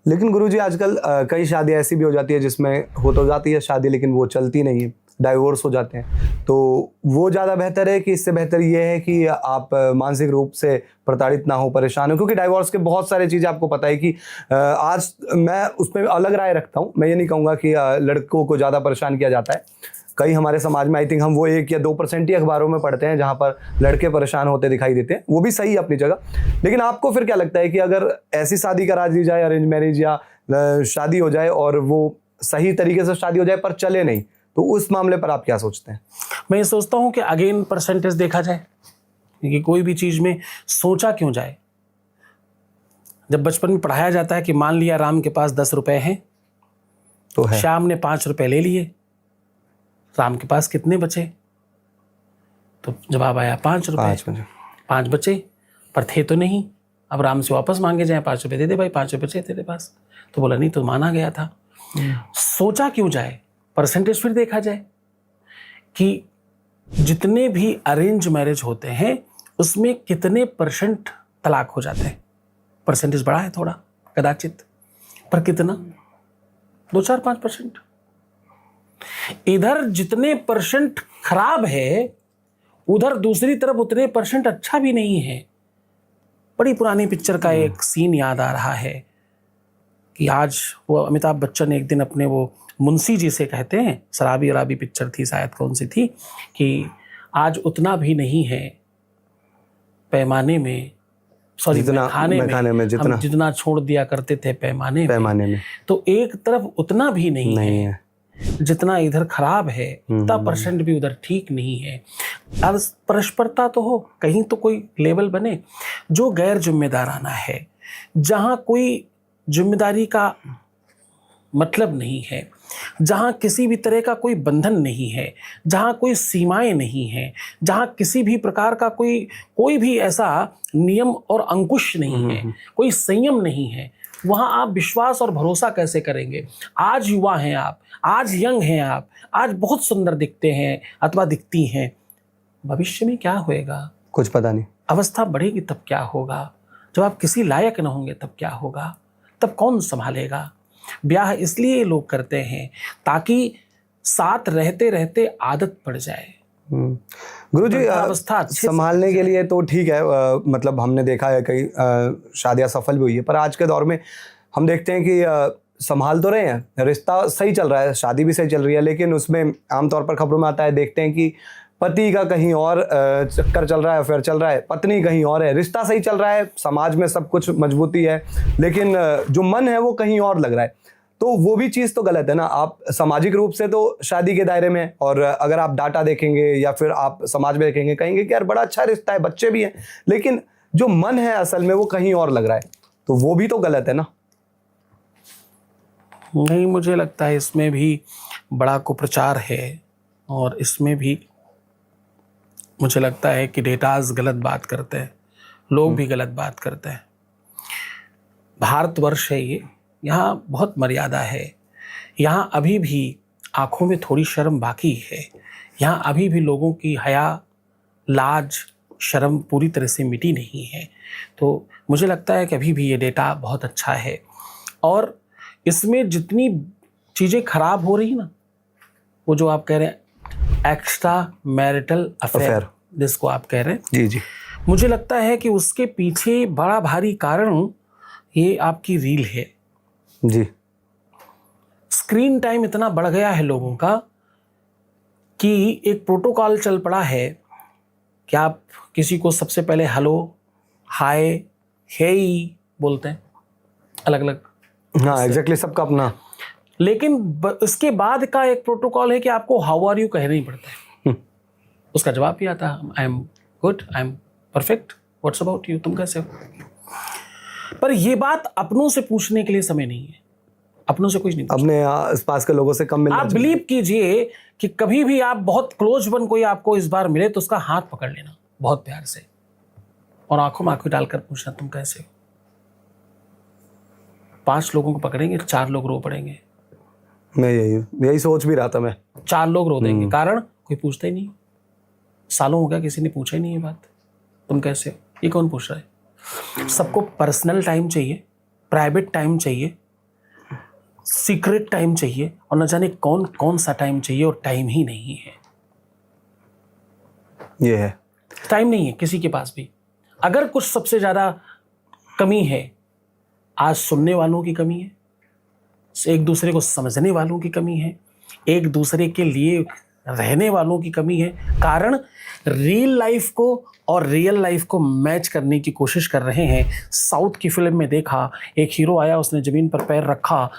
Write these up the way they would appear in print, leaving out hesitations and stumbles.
लेकिन गुरुजी आजकल कई शादियाँ ऐसी भी हो जाती है जिसमें हो तो जाती है शादी लेकिन वो चलती नहीं है, डाइवोर्स हो जाते हैं। तो वो ज़्यादा बेहतर है कि इससे बेहतर ये है कि आप मानसिक रूप से प्रताड़ित ना हो, परेशान हो? क्योंकि डाइवोर्स के बहुत सारी चीज़ें आपको पता है कि आज मैं उसमें अलग राय रखता हूँ। मैं ये नहीं कहूँगा कि लड़कों को ज़्यादा परेशान किया जाता है। कई हमारे समाज में आई थिंक हम वो 1 या 2% ही अखबारों में पढ़ते हैं जहाँ पर लड़के परेशान होते दिखाई देते हैं। वो भी सही है अपनी जगह। लेकिन आपको फिर क्या लगता है कि अगर ऐसी शादी करा दी जाए, अरेंज मैरिज या शादी हो जाए और वो सही तरीके से शादी हो जाए पर चले नहीं, तो उस मामले पर आप क्या सोचते हैं? मैं ये सोचता हूँ कि अगेन परसेंटेज देखा जाए कि कोई भी चीज़ में सोचा क्यों जाए। जब बचपन में पढ़ाया जाता है कि मान लिया राम के पास 10 रुपए हैं, तो है। श्याम ने 5 रुपए ले लिए, राम के पास कितने बचे? तो जवाब आया 5 रुपए। 5 बचे पर थे तो नहीं। अब राम से वापस मांगे जाए 5 रुपए दे दे भाई, 5 रुपए बचे तेरे पास। तो बोला नहीं, तो माना गया था। सोचा क्यों जाए, परसेंटेज फिर देखा जाए कि जितने भी अरेंज मैरिज होते हैं उसमें कितने परसेंट तलाक हो जाते हैं। परसेंटेज बड़ा है थोड़ा कदाचित, पर कितना? 2-4-5%। इधर जितने परसेंट खराब है उधर दूसरी तरफ उतने परसेंट अच्छा भी नहीं है। बड़ी पुरानी पिक्चर का एक सीन याद आ रहा है कि आज वो अमिताभ बच्चन एक दिन अपने वो मुंशी जी से कहते हैं, शराबी वराबी पिक्चर थी शायद, कौन सी थी, कि आज उतना भी नहीं है पैमाने में, सॉरी खाने में जितना, हम जितना छोड़ दिया करते थे पैमाने में। तो एक तरफ उतना भी नहीं है जितना इधर खराब है, उतना परसेंट भी उधर ठीक नहीं है। अब परस्परता तो हो, कहीं तो कोई लेवल बने जो गैर जिम्मेदाराना है, जहां कोई जिम्मेदारी का मतलब नहीं है, जहां किसी भी तरह का कोई बंधन नहीं है, जहां कोई सीमाएं नहीं है, जहां किसी भी प्रकार का कोई भी ऐसा नियम और अंकुश नहीं है, कोई संयम नहीं है, वहां आप विश्वास और भरोसा कैसे करेंगे? आज युवा हैं आप, आज यंग हैं आप, आज बहुत सुंदर दिखते हैं अथवा दिखती हैं, भविष्य में क्या होएगा कुछ पता नहीं। अवस्था बढ़ेगी तब क्या होगा? जब आप किसी लायक न होंगे तब क्या होगा? तब कौन संभालेगा? ब्याह इसलिए लोग करते हैं ताकि साथ रहते रहते आदत पड़ जाए। गुरुजी संभालने के लिए तो ठीक है, मतलब हमने देखा है कई शादियां सफल भी हुई है, पर आज के दौर में हम देखते हैं कि संभाल तो रहे हैं, रिश्ता सही चल रहा है, शादी भी सही चल रही है, लेकिन उसमें आमतौर पर खबरों में आता है, देखते हैं कि पति का कहीं और चक्कर चल रहा है, अफेयर चल रहा है, पत्नी कहीं और है, रिश्ता सही चल रहा है, समाज में सब कुछ मजबूती है, लेकिन जो मन है वो कहीं और लग रहा है। तो वो भी चीज़ तो गलत है ना। आप सामाजिक रूप से तो शादी के दायरे में, और अगर आप डाटा देखेंगे या फिर आप समाज में देखेंगे, कहेंगे कि यार बड़ा अच्छा रिश्ता है, बच्चे भी हैं, लेकिन जो मन है असल में वो कहीं और लग रहा है, तो वो भी तो गलत है ना। नहीं, मुझे लगता है इसमें भी बड़ा कुप्रचार है, और इसमें भी मुझे लगता है कि डेटाज गलत बात करते हैं, लोग भी गलत बात करते हैं। भारतवर्ष है ये, यहाँ बहुत मर्यादा है, यहाँ अभी भी आँखों में थोड़ी शर्म बाकी है, यहाँ अभी भी लोगों की हया, लाज, शर्म पूरी तरह से मिटी नहीं है। तो मुझे लगता है कि अभी भी ये डेटा बहुत अच्छा है, और इसमें जितनी चीज़ें खराब हो रही ना, वो जो आप कह रहे हैं एक्स्ट्रा मैरिटल अफेयर जिसको आप कह रहे हैं, जी जी, मुझे लगता है कि उसके पीछे बड़ा भारी कारण ये आपकी रील है जी। स्क्रीन टाइम इतना बढ़ गया है लोगों का कि एक प्रोटोकॉल चल पड़ा है कि आप किसी को सबसे पहले हेलो, हाय, हे बोलते हैं अलग अलग। हाँ एग्जैक्टली, सबका अपना। लेकिन इसके बाद का एक प्रोटोकॉल है कि आपको हाउ आर यू कहना ही पड़ता है। उसका जवाब भी आता है I am good, I am perfect, what's about you, तुम कैसे हो। पर ये बात अपनों से पूछने के लिए समय नहीं है, अपनों से कुछ नहीं, अपने आसपास के लोगों से कम मिलना। आप बिलीव कीजिए कि कभी भी आप बहुत क्लोज वन कोई आपको इस बार मिले तो उसका हाथ पकड़ लेना बहुत प्यार से, और आंखों में आंखें डालकर पूछना तुम कैसे हो। 5 लोगों को पकड़ेंगे, 4 लोग रो पड़ेंगे। मैं यही सोच भी रहा था मैं। 4 लोग रो देंगे, कारण कोई पूछता ही नहीं, सालों हो गया किसी ने पूछा ही नहीं ये बात, तुम कैसे हो, ये कौन पूछ रहा है। सबको पर्सनल टाइम चाहिए, प्राइवेट टाइम चाहिए, सीक्रेट टाइम चाहिए और न जाने कौन कौन सा टाइम चाहिए, और टाइम ही नहीं है। ये है, टाइम नहीं है किसी के पास भी। अगर कुछ सबसे ज़्यादा कमी है, आज सुनने वालों की कमी है, एक दूसरे को समझने वालों की कमी है, एक दूसरे के लिए रहने वालों की कमी है। कारण रियल लाइफ को और रियल लाइफ को मैच करने की कोशिश कर रहे हैं। साउथ की फिल्म में देखा, एक हीरो आया, उसने ज़मीन पर पैर रखा,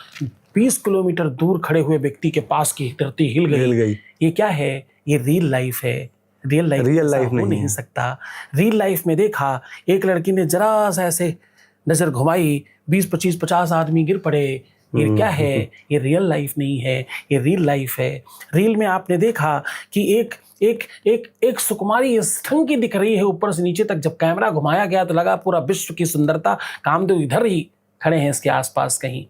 20 किलोमीटर दूर खड़े हुए व्यक्ति के पास की धरती हिल गई। ये क्या है? ये रियल लाइफ है। रियल लाइफ हो नहीं सकता। रियल लाइफ में देखा, एक लड़की ने जरा सा ऐसे नज़र घुमाई, 20-25-50 आदमी गिर पड़े। ये क्या है? ये रियल लाइफ नहीं है, ये रियल लाइफ है। रील में आपने देखा कि एक सुकुमारी इस ढंग की दिख रही है ऊपर से नीचे तक। जब कैमरा घुमाया गया तो लगा पूरा विश्व की सुंदरता, कामदेव इधर ही खड़े हैं इसके आसपास कहीं।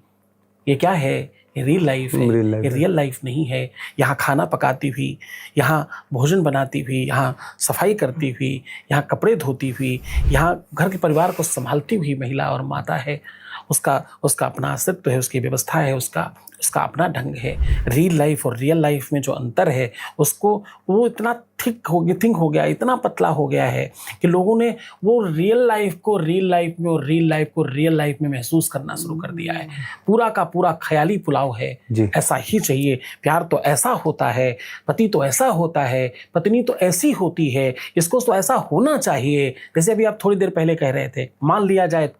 ये क्या है? ये रियल लाइफ है। ये रियल लाइफ नहीं है। यहाँ खाना पकाती हुई, यहाँ भोजन बनाती हुई, यहाँ सफाई करती हुई, यहाँ कपड़े धोती हुई, यहाँ घर के परिवार को संभालती हुई महिला और माता है। उसका अपना अस्तित्व है, उसकी व्यवस्था है, उसका अपना ढंग है। रियल लाइफ और रियल लाइफ में जो अंतर है, उसको वो इतना थिंक हो गया, इतना पतला हो गया है कि लोगों ने वो रियल लाइफ को रियल लाइफ में और रियल लाइफ को रियल लाइफ में महसूस करना शुरू कर दिया है। पूरा का पूरा ख्याली पुलाव है। ऐसा ही चाहिए, प्यार तो ऐसा होता है, पति तो ऐसा होता है, पत्नी तो ऐसी होती है, इसको तो ऐसा होना चाहिए। जैसे अभी आप थोड़ी देर पहले कह रहे थे, मान लिया जाए,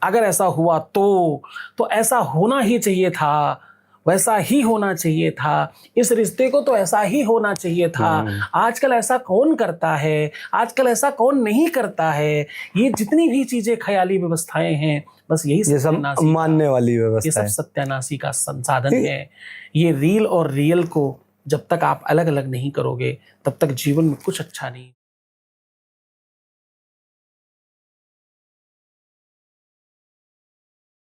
अगर ऐसा हुआ तो ऐसा होना ही चाहिए था, वैसा ही होना चाहिए था, इस रिश्ते को तो ऐसा ही होना चाहिए था। आजकल ऐसा कौन करता है? आजकल ऐसा कौन नहीं करता है? ये जितनी भी चीजें ख्याली व्यवस्थाएं हैं, बस यही सब मानने वाली व्यवस्था, ये सब सत्यानाशी का संसाधन है। ये रील और रियल को जब तक आप अलग अलग नहीं करोगे, तब तक जीवन में कुछ अच्छा नहीं।